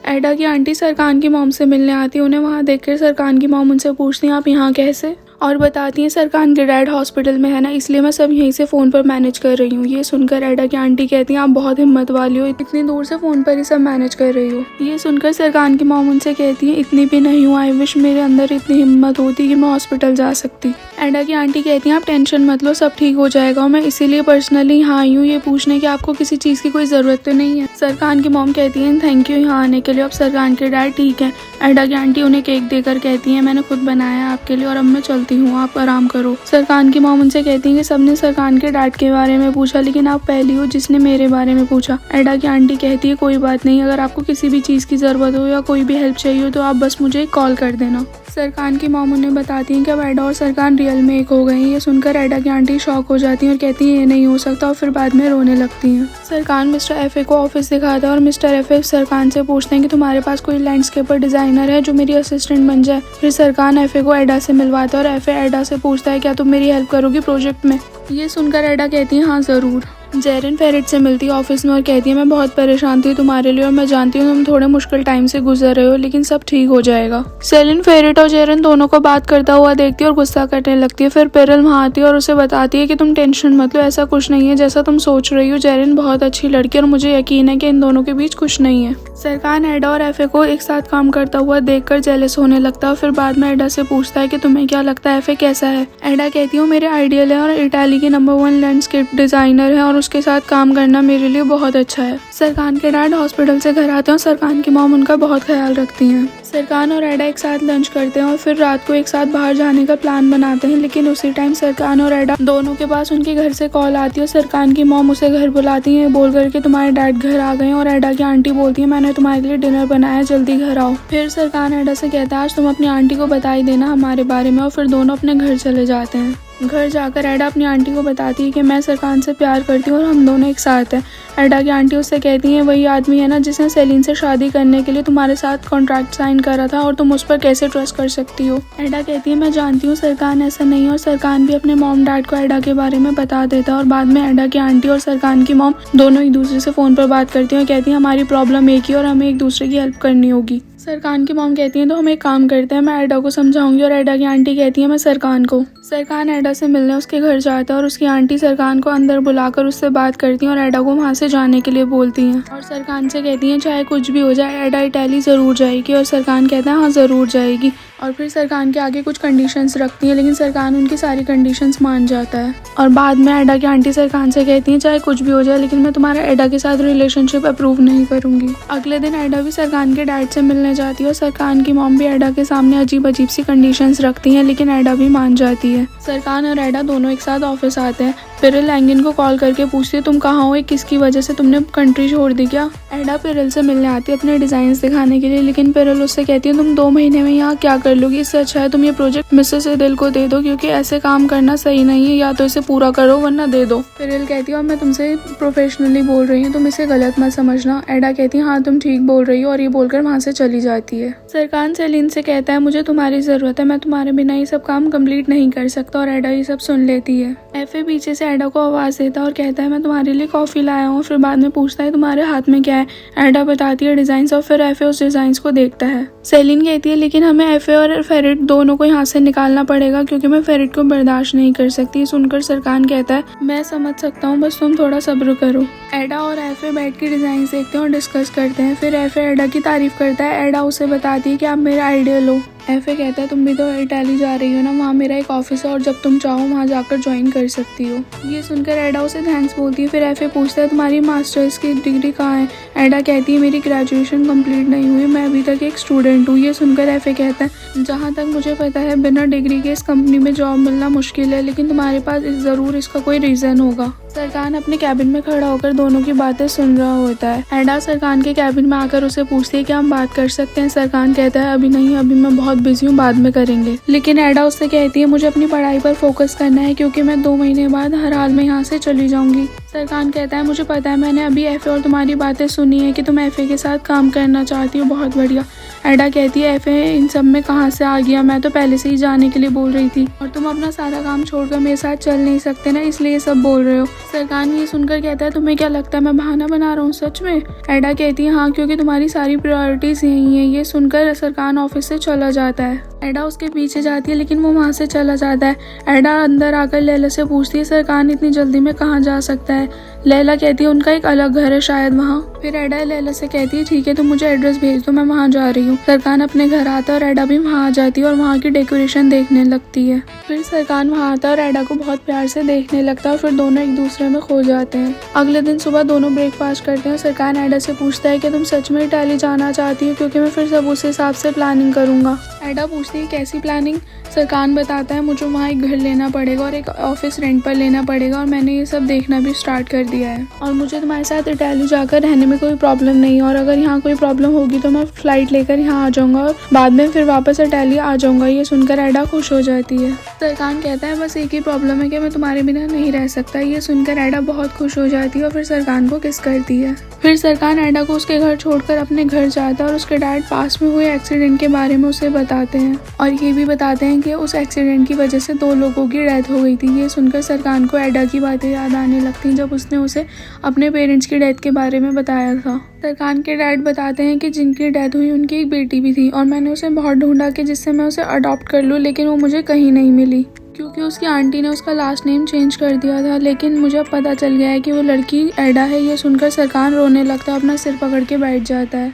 एडा की आंटी सरकान की मॉम से मिलने आती है। उन्हें वहाँ देखकर सरकान की मॉम उनसे पूछती हैं आप यहाँ कैसे, और बताती हैं सरकान के डैड हॉस्पिटल में है ना, इसलिए मैं सब यहीं से फ़ोन पर मैनेज कर रही हूँ। ये सुनकर एडा की आंटी कहती हैं आप बहुत हिम्मत वाली हो, इतनी दूर से फ़ोन पर ही सब मैनेज कर रही हो। ये सुनकर सरकान की मॉम उनसे कहती है इतनी भी नहीं हूँ, आई विश मेरे अंदर इतनी हिम्मत होती कि मैं हॉस्पिटल जा सकती। एडा की आंटी कहती हैं आप टेंशन मत लो, सब ठीक हो जाएगा, और मैं इसीलिए पर्सनली यहाँ आई हूँ ये पूछने की आपको किसी चीज़ की कोई ज़रूरत तो नहीं है। सरकान की मॉम कहती हैं थैंक यू यहाँ आने के लिए। अब सरकान के डैड ठीक है। एडा की आंटी उन्हें केक देकर कहती हैं मैंने खुद बनाया आपके लिए और अब मैं चलती हूँ, आप आराम करो। सरकान की मॉम उनसे कहती हैं कि सबने सरकान के डैड के बारे में पूछा लेकिन आप पहली हो जिसने मेरे बारे में पूछा। एडा की आंटी कहती है कोई बात नहीं, अगर आपको किसी भी चीज़ की ज़रूरत हो या कोई भी हेल्प चाहिए हो तो आप बस मुझे कॉल कर देना। सरकान की मॉम उन्हें बताती हैं कि अब एडा और सरकान रियल में एक हो गए हैं। ये सुनकर एडा की आंटी शॉक हो जाती हैं और कहती हैं ये नहीं हो सकता, और फिर बाद में रोने लगती हैं। सरकान मिस्टर एफए को ऑफिस दिखाता है और मिस्टर एफए सरकान से पूछते हैं कि तुम्हारे पास कोई लैंडस्केपर डिजाइनर है जो मेरी असिस्टेंट बन जाए। फिर सरकान एफए को एडा से मिलवाता है और एफए एडा से पूछता है क्या तुम मेरी हेल्प करोगी प्रोजेक्ट में। ये सुनकर एडा कहती है हाँ ज़रूर। जेरिन फेरिट से मिलती है ऑफिस में और कहती है मैं बहुत परेशान थी तुम्हारे लिए और मैं जानती हूँ तुम थोड़े मुश्किल टाइम से गुजर रहे हो लेकिन सब ठीक हो जाएगा। सेलिन फेरिट और जेरिन दोनों को बात करता हुआ देखती है और गुस्सा करने लगती है। फिर पेरल वहाँ आती है और उसे बताती है कि तुम टेंशन मत लो, ऐसा कुछ नहीं है जैसा तुम सोच रही हो। जेरिन बहुत अच्छी लड़की और मुझे यकीन है कि इन दोनों के बीच कुछ नहीं है। सरकान एडा और एफए को एक साथ काम करता हुआ देखकर जेलस होने लगता है। फिर बाद में एडा से पूछता है कि तुम्हें क्या लगता है एफए कैसा है। एडा कहती हूँ मेरे आइडियल है और इटाली की नंबर 1 लैंडस्केप डिजाइनर है और उसके साथ काम करना मेरे लिए बहुत अच्छा है। सरकान के डैड हॉस्पिटल से घर आते हैं और सरकान की मॉम उनका बहुत ख्याल रखती हैं। सरकान और एडा एक साथ लंच करते हैं और फिर रात को एक साथ बाहर जाने का प्लान बनाते हैं, लेकिन उसी टाइम सरकान और एडा दोनों के पास उनके घर से कॉल आती है और सरकान की मॉम उसे घर बुलाती है बोल करके तुम्हारे डैड घर आ गए हैं, और एडा की आंटी बोलती है मैंने तुम्हारे लिए डिनर बनाया, जल्दी घर आओ। फिर सरकान एडा से कहता है आज तुम अपनी आंटी को बता ही देना हमारे बारे में, और फिर दोनों अपने घर चले जाते हैं। घर जाकर एडा अपनी आंटी को बताती है कि मैं सरकान से प्यार करती हूँ और हम दोनों एक साथ हैं। एडा की आंटी उससे कहती हैं वही आदमी है ना जिसने सेलिन से शादी करने के लिए तुम्हारे साथ कॉन्ट्रैक्ट साइन करा था और तुम उस पर कैसे ट्रस्ट कर सकती हो। एडा कहती है मैं जानती हूँ सरकान ऐसा नहीं है, और सरकान भी अपने मॉम डैड को एडा के बारे में बता देता है। और बाद में एडा की आंटी और सरकान की मॉम दोनों एक दूसरे से फ़ोन पर बात करती हैं और कहती हैं हमारी प्रॉब्लम एक ही और हमें एक दूसरे की हेल्प करनी होगी। सरकान की मॉम कहती हैं तो हम एक काम करते हैं, मैं एडा को समझाऊंगी, और एडा की आंटी कहती है मैं सरकान को। सरकान एडा से मिलने उसके घर जाता है और उसकी आंटी सरकान को अंदर बुलाकर उससे बात करती हैं और एडा को वहाँ से जाने के लिए बोलती हैं और सरकान से कहती हैं चाहे कुछ भी हो जाए एडा इटाली ज़रूर जाएगी। और सरकान कहता है हाँ ज़रूर जाएगी। और फिर सरकान के आगे कुछ कंडीशंस रखती हैं, लेकिन सरकान उनकी सारी कंडीशंस मान जाता है। और बाद में एडा की आंटी सरकान से कहती हैं चाहे कुछ भी हो जाए लेकिन मैं तुम्हारा एडा के साथ रिलेशनशिप अप्रूव नहीं करूंगी। अगले दिन एडा भी सरकान के डैड से मिलने जाती है और सरकान की मॉम भी एडा के सामने अजीब अजीब सी कंडीशंस रखती हैं, लेकिन एडा भी मान जाती है। सरकान और एडा दोनों एक साथ ऑफिस आते हैं। पिरल एंगिन को कॉल करके पूछती है तुम कहाँ हो, किसकी वजह से तुमने कंट्री छोड़ दी क्या। एडा पिरल से मिलने आती है अपने डिजाइन्स दिखाने के लिए, लेकिन पिरल उससे कहती है तुम 2 महीने में यहाँ क्या कर लोगी, इससे अच्छा है तुम ये प्रोजेक्ट मिसेस एदिल को दे दो क्योंकि ऐसे काम करना सही नहीं है, या तो इसे पूरा करो वरना दे दो। पिरल कहती है और मैं तुमसे प्रोफेशनली बोल रही हूँ, तुम इसे गलत मत समझना। एडा कहती है हाँ तुम ठीक बोल रही हो, और ये बोलकर वहाँ से चली जाती है। सरकान सेलिन से कहता है मुझे तुम्हारी जरूरत है, मैं तुम्हारे बिना ये सब काम कंप्लीट नहीं कर सकता, और एडा ये सब सुन लेती है। एफए पीछे से एडा को आवाज देता है और कहता है मैं तुम्हारे लिए कॉफी लाया हूँ। फिर बाद में पूछता है तुम्हारे हाथ में क्या है। एडा बताती है डिजाइन, और फिर एफए उस डिजाइन को देखता है। सेलिन कहती है लेकिन हमें एफए और फेरिट दोनों को यहाँ से निकालना पड़ेगा क्योंकि मैं फेरिट को बर्दाश्त नहीं कर सकती। सुनकर सरकान कहता है मैं समझ सकता हूँ, बस तुम थोड़ा सब्र करो। एडा और एफए बैठ के डिजाइन देखते हैं और डिस्कस करते हैं। फिर एफए एडा की तारीफ करता है। एडा उसे बताती है कि आप मेरा आइडियल हो। एफए कहता है तुम भी तो इटाली जा रही हो ना, वहाँ मेरा एक ऑफिस है और जब तुम चाहो वहाँ जाकर ज्वाइन कर सकती हो। ये सुनकर एडा उसे थैंक्स बोलती है। फिर एफए पूछता है तुम्हारी मास्टर्स की डिग्री कहाँ है। एडा कहती है मेरी ग्रेजुएशन कंप्लीट नहीं हुई, मैं अभी तक एक स्टूडेंट हूँ। ये सुनकर एफए कहता है जहाँ तक मुझे पता है बिना डिग्री के इस कंपनी में जॉब मिलना मुश्किल है, लेकिन तुम्हारे पास ज़रूर इसका कोई रीज़न होगा। सरकान अपने कैबिन में खड़ा होकर दोनों की बातें सुन रहा होता है। एडा सरकान के कैबिन में आकर उसे पूछती है कि हम बात कर सकते हैं। सरकान कहता है अभी नहीं, अभी मैं बहुत बिजी हूँ, बाद में करेंगे। लेकिन एडा उससे कहती है मुझे अपनी पढ़ाई पर फोकस करना है क्योंकि मैं 2 महीने बाद हर हाल में यहाँ से चली जाऊंगी। सरकान कहता है मुझे पता है, मैंने अभी एफए और तुम्हारी बातें सुनी है कि तुम एफए के साथ काम करना चाहती हो, बहुत बढ़िया। एडा कहती है एफए इन सब में कहाँ से आ गया, मैं तो पहले से ही जाने के लिए बोल रही थी और तुम अपना सारा काम छोड़कर मेरे साथ चल नहीं सकते ना, इसलिए ये सब बोल रहे हो। सरकान ये सुनकर कहता है तुम्हें क्या लगता है मैं बहाना बना रहा हूँ सच में? एडा कहती है हाँ, क्योंकि तुम्हारी सारी प्रायोरिटीज यही है। ये सुनकर सरकान ऑफिस से चला जाता है। एडा उसके पीछे जाती है लेकिन वो वहाँ से चला जाता है। एडा अंदर आकर लैला से पूछती है सरकान इतनी जल्दी में कहाँ जा सकता है? लैला कहती है उनका एक अलग घर है शायद वहाँ। फिर एडा लैला से कहती है ठीक है तुम मुझे एड्रेस भेज दो, मैं वहाँ जा रही हूँ। सरकान अपने घर आता है और एडा भी वहाँ आ जाती है और वहाँ की डेकोरेशन देखने लगती है। फिर सरकान वहाँ आता है और एडा को बहुत प्यार से देखने लगता है और फिर दोनों एक दूसरे में खो जाते हैं। अगले दिन सुबह दोनों ब्रेकफास्ट करते हैं। सरकान एडा से पूछता है कि तुम सच में इटाली जाना चाहती हो, क्योंकि मैं फिर सब उस हिसाब से प्लानिंग करूँगा। एडा पूछती है कैसी प्लानिंग? सरकान बताता है मुझे वहाँ एक घर लेना पड़ेगा और एक ऑफिस रेंट पर लेना पड़ेगा और मैंने ये सब देखना भी स्टार्ट कर दिया है और मुझे तुम्हारे साथ इटाली जाकर रहने में कोई प्रॉब्लम नहीं है और अगर यहाँ कोई प्रॉब्लम होगी तो मैं फ्लाइट लेकर यहाँ आ जाऊँगा और बाद में फिर वापस इटाली आ जाऊँगा। ये सुनकर एडा खुश हो जाती है। सरकान कहता है बस एक ही प्रॉब्लम है कि मैं तुम्हारे बिना नहीं रह सकता। ये सुनकर एडा बहुत खुश हो जाती है और फिर सरकान को किस करती है। फिर सरकान एडा को उसके घर छोड़कर अपने घर जाता है और उसके डैड पास में हुए एक्सीडेंट के बारे में उसे बताते हैं और ये भी बताते हैं कि उस एक्सीडेंट की वजह से 2 लोगों की डेथ हो गई थी। ये सुनकर सरकान को एडा की बातें याद आने लगती हैं जब उसने उसे अपने पेरेंट्स की डेथ के बारे में बताया था। सरकान के डैड बताते हैं कि जिनकी डेथ हुई उनकी एक बेटी भी थी और मैंने उसे बहुत ढूंढा कि जिससे मैं उसे अडॉप्ट कर लूँ, लेकिन वो मुझे कहीं नहीं मिली क्योंकि उसकी आंटी ने उसका लास्ट नेम चेंज कर दिया था। लेकिन मुझे अब पता चल गया है कि वो लड़की एडा है। ये सुनकर सरकान रोने लगता है, अपना सिर पकड़ के बैठ जाता है।